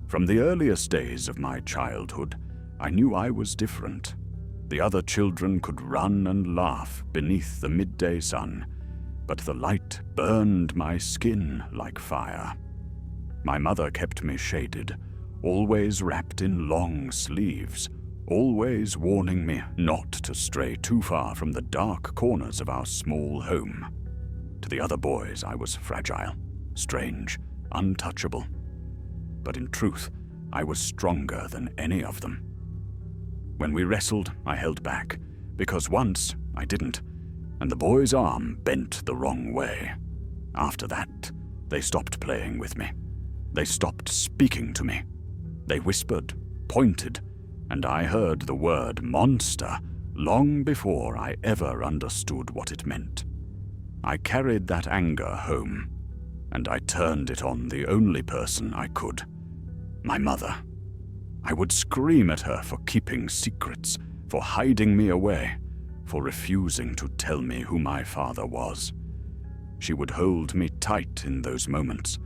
From the earliest days of my childhood, I knew I was different. The other children could run and laugh beneath the midday sun, but the light burned my skin like fire. My mother kept me shaded, always wrapped in long sleeves, always warning me not to stray too far from the dark corners of our small home. To the other boys, I was fragile, strange, untouchable. But in truth, I was stronger than any of them. When we wrestled, I held back, because once I didn't, and the boy's arm bent the wrong way. After that, they stopped playing with me. They stopped speaking to me. They whispered, pointed, and I heard the word monster long before I ever understood what it meant. I carried that anger home, and I turned it on the only person I could, my mother. I would scream at her for keeping secrets, for hiding me away, for refusing to tell me who my father was. She would hold me tight in those moments,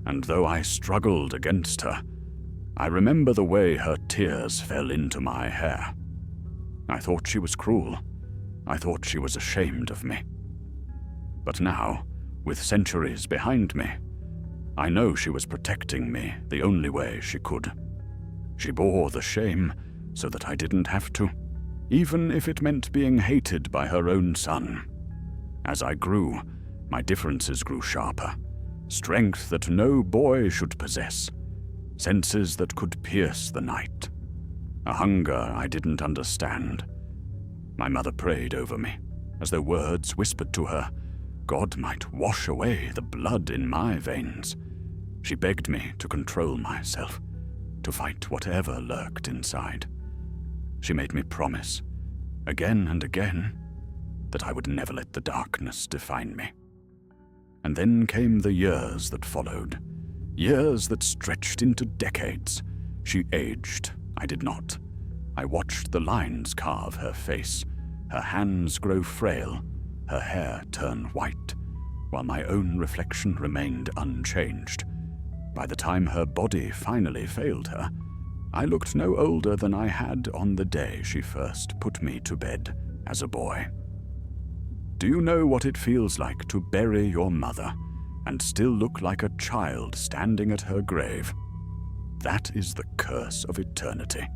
and though I struggled against her, I remember the way her tears fell into my hair. I thought she was cruel. I thought she was ashamed of me. But now, with centuries behind me, I know she was protecting me the only way she could. She bore the shame so that I didn't have to, even if it meant being hated by her own son. As I grew, my differences grew sharper. Strength that no boy should possess. Senses that could pierce the night. A hunger I didn't understand. My mother prayed over me, as though words whispered to her, God might wash away the blood in my veins. She begged me to control myself, to fight whatever lurked inside. She made me promise, again and again, that I would never let the darkness define me. And then came the years that followed, years that stretched into decades. She aged, I did not. I watched the lines carve her face, her hands grow frail, her hair turn white, while my own reflection remained unchanged. By the time her body finally failed her, I looked no older than I had on the day she first put me to bed as a boy. Do you know what it feels like to bury your mother and still look like a child standing at her grave? That is the curse of eternity.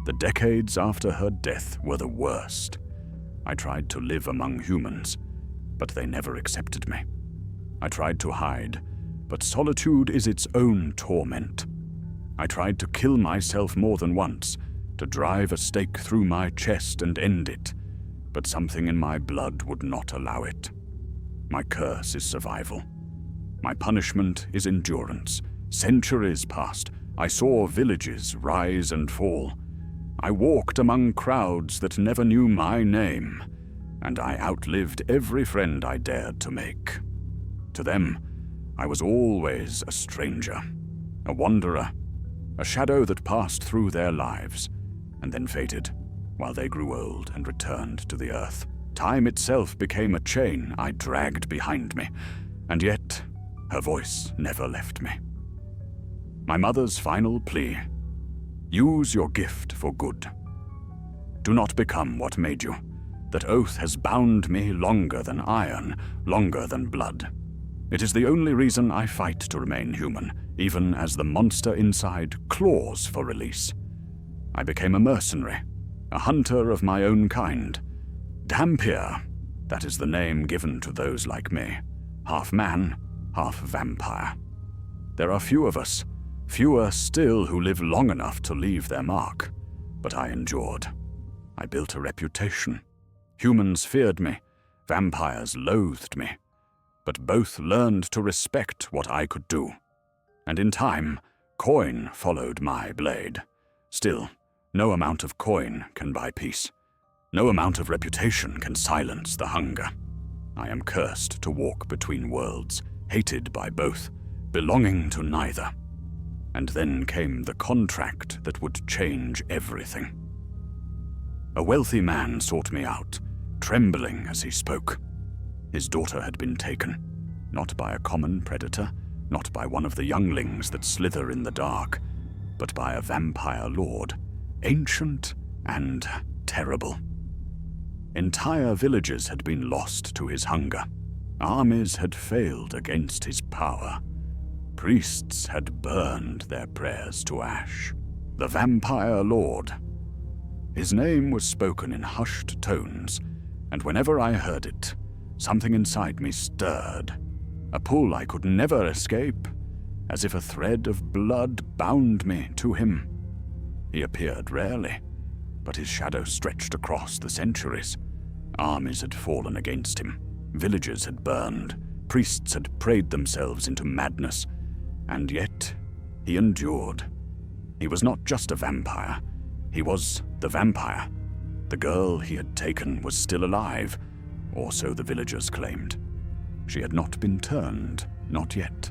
The decades after her death were the worst. I tried to live among humans, but they never accepted me. I tried to hide, but solitude is its own torment. I tried to kill myself more than once, to drive a stake through my chest and end it, but something in my blood would not allow it. My curse is survival. My punishment is endurance. Centuries passed. I saw villages rise and fall. I walked among crowds that never knew my name, and I outlived every friend I dared to make. To them, I was always a stranger, a wanderer, a shadow that passed through their lives, and then faded, while they grew old and returned to the earth. Time itself became a chain I dragged behind me, and yet her voice never left me. My mother's final plea: use your gift for good. Do not become what made you. That oath has bound me longer than iron, longer than blood. It is the only reason I fight to remain human, even as the monster inside claws for release. I became a mercenary, a hunter of my own kind. Dhampir, that is the name given to those like me, half man, half vampire. There are few of us, fewer still who live long enough to leave their mark, but I endured. I built a reputation. Humans feared me, vampires loathed me, but both learned to respect what I could do. And in time, coin followed my blade. Still, no amount of coin can buy peace. No amount of reputation can silence the hunger. I am cursed to walk between worlds, hated by both, belonging to neither. And then came the contract that would change everything. A wealthy man sought me out, trembling as he spoke. His daughter had been taken, not by a common predator, not by one of the younglings that slither in the dark, but by a vampire lord, ancient and terrible. Entire villages had been lost to his hunger. Armies had failed against his power. Priests had burned their prayers to ash. The vampire lord. His name was spoken in hushed tones, and whenever I heard it, something inside me stirred, a pull I could never escape, as if a thread of blood bound me to him. He appeared rarely, but his shadow stretched across the centuries. Armies had fallen against him, villages had burned, priests had prayed themselves into madness, and yet he endured. He was not just a vampire, he was the vampire. The girl he had taken was still alive, or so the villagers claimed. She had not been turned, not yet.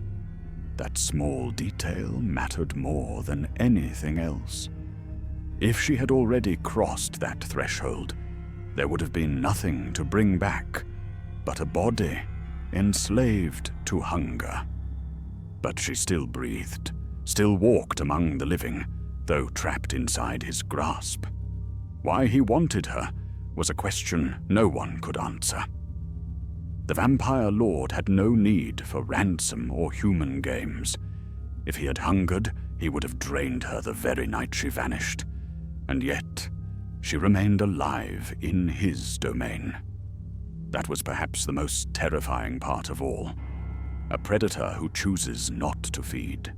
That small detail mattered more than anything else. If she had already crossed that threshold, there would have been nothing to bring back but a body enslaved to hunger. But she still breathed, still walked among the living, though trapped inside his grasp. Why he wanted her was a question no one could answer. The vampire lord had no need for ransom or human games. If he had hungered, he would have drained her the very night she vanished. And yet, she remained alive in his domain. That was perhaps the most terrifying part of all. A predator who chooses not to feed.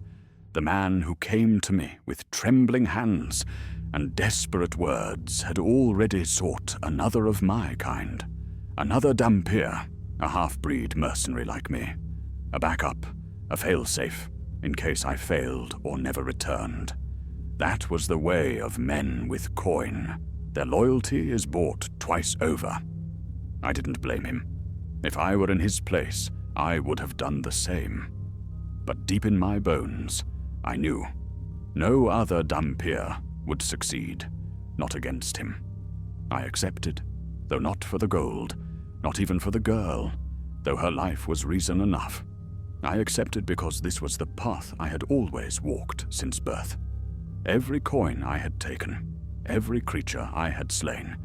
The man who came to me with trembling hands and desperate words had already sought another of my kind. Another Dhampir, a half-breed mercenary like me. A backup, a failsafe, in case I failed or never returned. That was the way of men with coin. Their loyalty is bought twice over. I didn't blame him. If I were in his place, I would have done the same. But deep in my bones, I knew no other Dhampir would succeed, not against him. I accepted, though not for the gold, not even for the girl, though her life was reason enough. I accepted because this was the path I had always walked since birth. Every coin I had taken, every creature I had slain,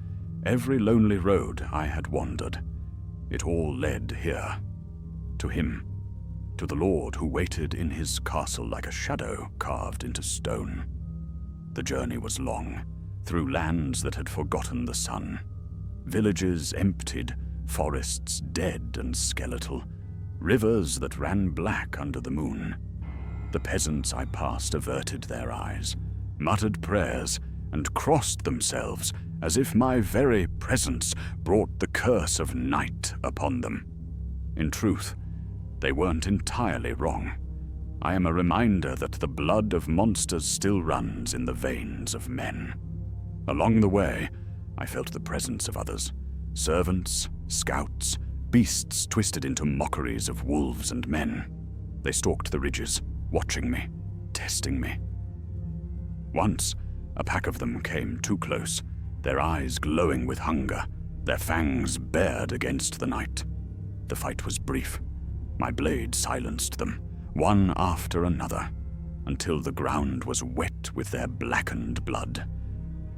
every lonely road I had wandered, it all led here, to him, to the lord who waited in his castle like a shadow carved into stone. The journey was long, through lands that had forgotten the sun, villages emptied, forests dead and skeletal, rivers that ran black under the moon. The peasants I passed averted their eyes, muttered prayers, and crossed themselves as if my very presence brought the curse of night upon them. In truth, they weren't entirely wrong. I am a reminder that the blood of monsters still runs in the veins of men. Along the way, I felt the presence of others. Servants, scouts, beasts twisted into mockeries of wolves and men. They stalked the ridges, watching me, testing me. Once, a pack of them came too close, their eyes glowing with hunger, their fangs bared against the night. The fight was brief. My blade silenced them, one after another, until the ground was wet with their blackened blood.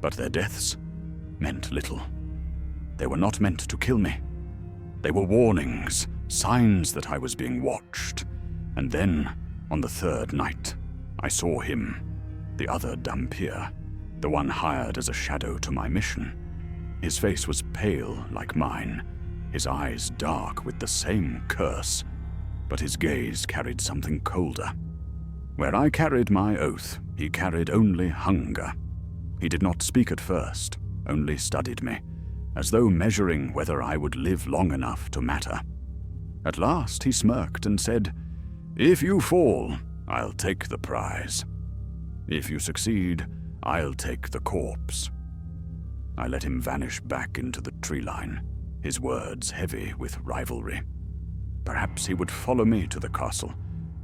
But their deaths meant little. They were not meant to kill me. They were warnings, signs that I was being watched. And then, on the third night, I saw him, the other Dhampir, the one hired as a shadow to my mission. His face was pale like mine, his eyes dark with the same curse, but his gaze carried something colder. Where I carried my oath, he carried only hunger. He did not speak at first, only studied me, as though measuring whether I would live long enough to matter. At last he smirked and said, "If you fall, I'll take the prize. If you succeed, I'll take the corpse." I let him vanish back into the tree line, his words heavy with rivalry. Perhaps he would follow me to the castle.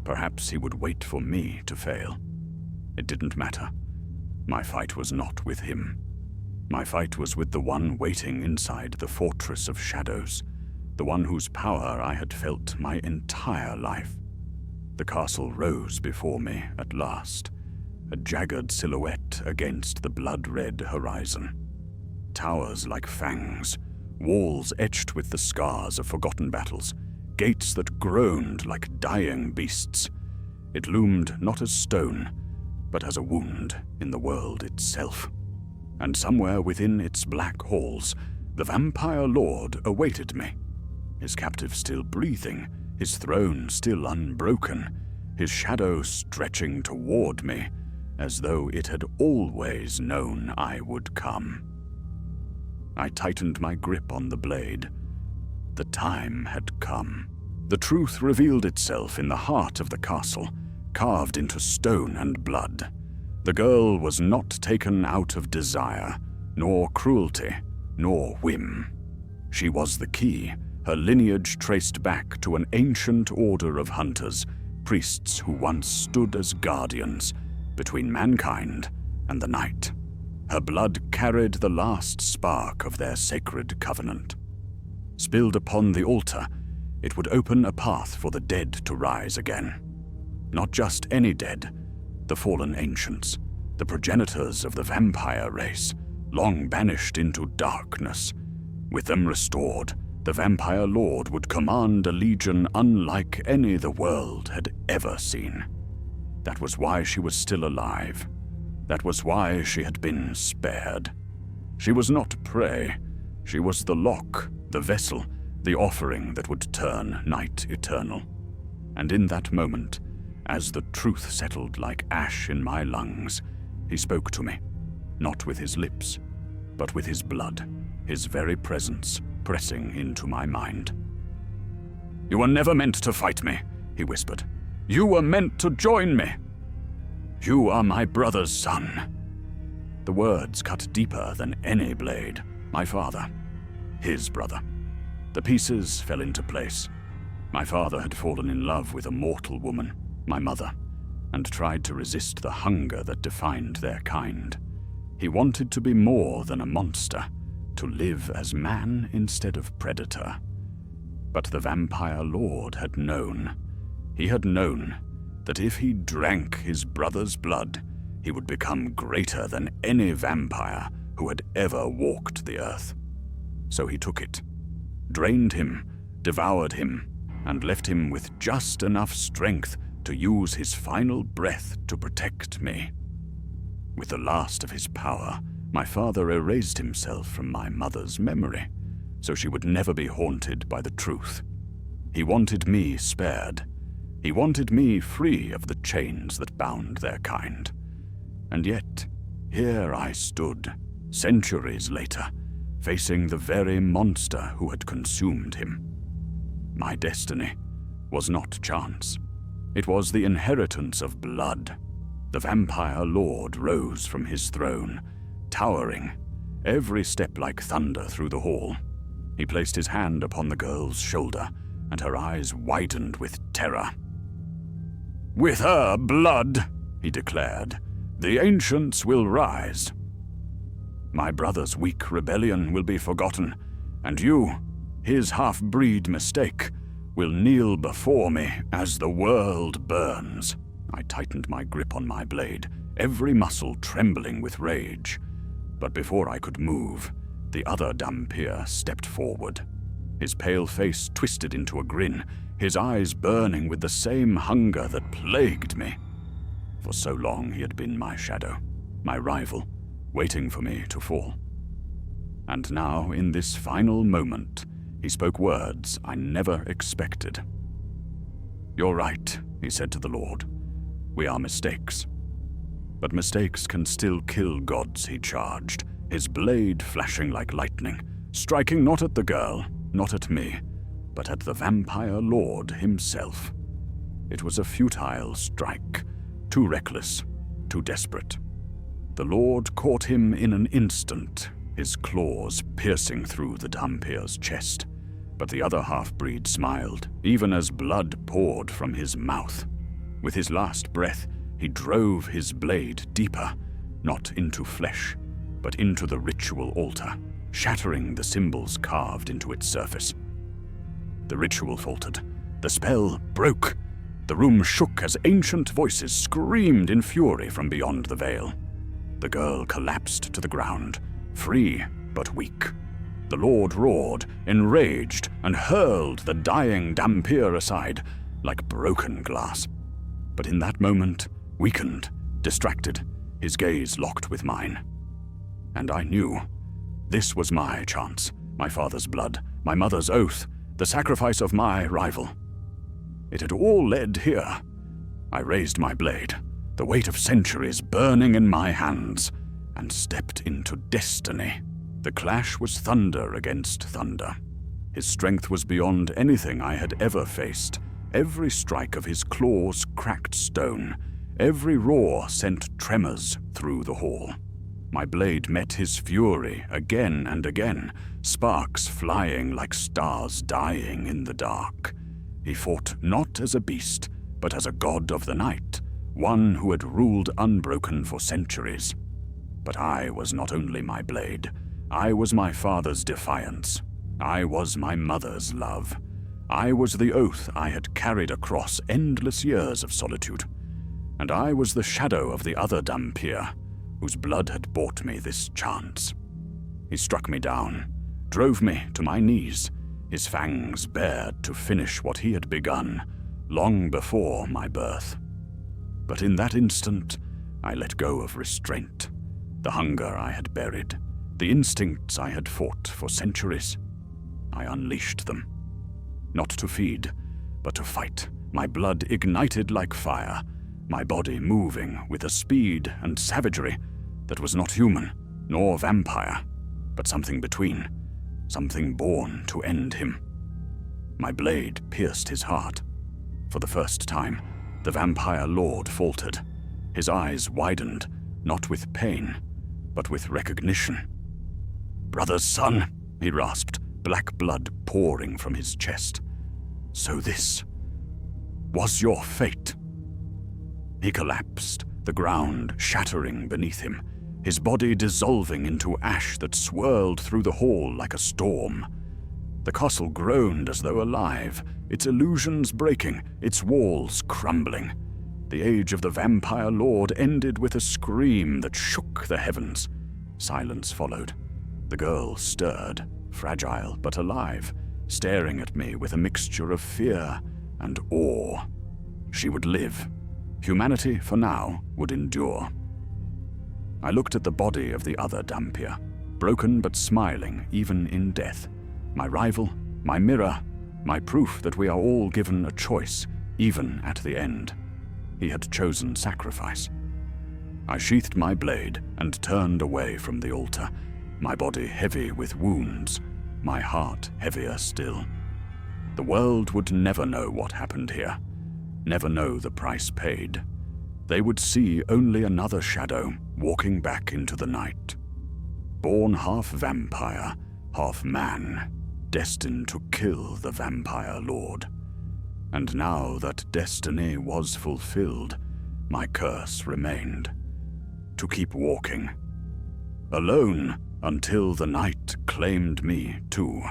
Perhaps he would wait for me to fail. It didn't matter. My fight was not with him. My fight was with the one waiting inside the fortress of shadows, the one whose power I had felt my entire life. The castle rose before me at last, a jagged silhouette against the blood-red horizon. Towers like fangs, walls etched with the scars of forgotten battles, gates that groaned like dying beasts. It loomed not as stone, but as a wound in the world itself. And somewhere within its black halls, the vampire lord awaited me, his captive still breathing, his throne still unbroken, his shadow stretching toward me, as though it had always known I would come. I tightened my grip on the blade. The time had come. The truth revealed itself in the heart of the castle, carved into stone and blood. The girl was not taken out of desire, nor cruelty, nor whim. She was the key, her lineage traced back to an ancient order of hunters, priests who once stood as guardians between mankind and the night. Her blood carried the last spark of their sacred covenant. Spilled upon the altar, it would open a path for the dead to rise again. Not just any dead, the fallen ancients, the progenitors of the vampire race, long banished into darkness. With them restored, the vampire lord would command a legion unlike any the world had ever seen. That was why she was still alive. That was why she had been spared. She was not prey. She was the lock, the vessel, the offering that would turn night eternal. And in that moment, as the truth settled like ash in my lungs, he spoke to me, not with his lips, but with his blood, his very presence pressing into my mind. "You were never meant to fight me," he whispered. "You were meant to join me. You are my brother's son." The words cut deeper than any blade. My father, his brother. The pieces fell into place. My father had fallen in love with a mortal woman, my mother, and tried to resist the hunger that defined their kind. He wanted to be more than a monster, to live as man instead of predator. But the vampire lord had known. He had known that if he drank his brother's blood, he would become greater than any vampire who had ever walked the earth. So he took it, drained him, devoured him, and left him with just enough strength to use his final breath to protect me. With the last of his power, my father erased himself from my mother's memory, so she would never be haunted by the truth. He wanted me spared. He wanted me free of the chains that bound their kind. And yet, here I stood, centuries later, facing the very monster who had consumed him. My destiny was not chance. It was the inheritance of blood. The vampire lord rose from his throne, towering, every step like thunder through the hall. He placed his hand upon the girl's shoulder, and her eyes widened with terror. "With her blood," he declared, "the ancients will rise. My brother's weak rebellion will be forgotten, and you, his half-breed mistake, will kneel before me as the world burns." I tightened my grip on my blade, every muscle trembling with rage. But before I could move, the other Dhampir stepped forward. His pale face twisted into a grin, his eyes burning with the same hunger that plagued me. For so long he had been my shadow, my rival, waiting for me to fall. And now, in this final moment, he spoke words I never expected. "You're right," he said to the Lord. "We are mistakes. But mistakes can still kill gods," he charged, his blade flashing like lightning, striking not at the girl, not at me, but at the vampire lord himself. It was a futile strike, too reckless, too desperate. The Lord caught him in an instant, his claws piercing through the Dhampir's chest. But the other half-breed smiled, even as blood poured from his mouth. With his last breath, he drove his blade deeper, not into flesh, but into the ritual altar, shattering the symbols carved into its surface. The ritual faltered. The spell broke. The room shook as ancient voices screamed in fury from beyond the veil. The girl collapsed to the ground, free but weak. The Lord roared, enraged, and hurled the dying Dhampir aside like broken glass. But in that moment, weakened, distracted, his gaze locked with mine. And I knew this was my chance, my father's blood, my mother's oath, the sacrifice of my rival. It had all led here. I raised my blade, the weight of centuries burning in my hands, and stepped into destiny. The clash was thunder against thunder. His strength was beyond anything I had ever faced. Every strike of his claws cracked stone. Every roar sent tremors through the hall. My blade met his fury again and again, sparks flying like stars dying in the dark. He fought not as a beast, but as a god of the night, one who had ruled unbroken for centuries. But I was not only my blade. I was my father's defiance. I was my mother's love. I was the oath I had carried across endless years of solitude. And I was the shadow of the other Dhampir, whose blood had bought me this chance. He struck me down, drove me to my knees, his fangs bared to finish what he had begun, long before my birth. But in that instant, I let go of restraint. The hunger I had buried, the instincts I had fought for centuries, I unleashed them. Not to feed, but to fight, my blood ignited like fire, my body moving with a speed and savagery that was not human, nor vampire, but something between, something born to end him. My blade pierced his heart. For the first time, the vampire lord faltered. His eyes widened, not with pain, but with recognition. "Brother's son," he rasped, black blood pouring from his chest. "So this was your fate." He collapsed, the ground shattering beneath him, his body dissolving into ash that swirled through the hall like a storm. The castle groaned as though alive, its illusions breaking, its walls crumbling. The age of the vampire lord ended with a scream that shook the heavens. Silence followed. The girl stirred, fragile but alive, staring at me with a mixture of fear and awe. She would live. Humanity, for now, would endure. I looked at the body of the other Dhampir, broken but smiling even in death. My rival, my mirror, my proof that we are all given a choice, even at the end. He had chosen sacrifice. I sheathed my blade and turned away from the altar, my body heavy with wounds, my heart heavier still. The world would never know what happened here, never know the price paid. They would see only another shadow walking back into the night. Born half vampire, half man, destined to kill the vampire lord. And now that destiny was fulfilled, my curse remained. To keep walking, alone until the night claimed me too.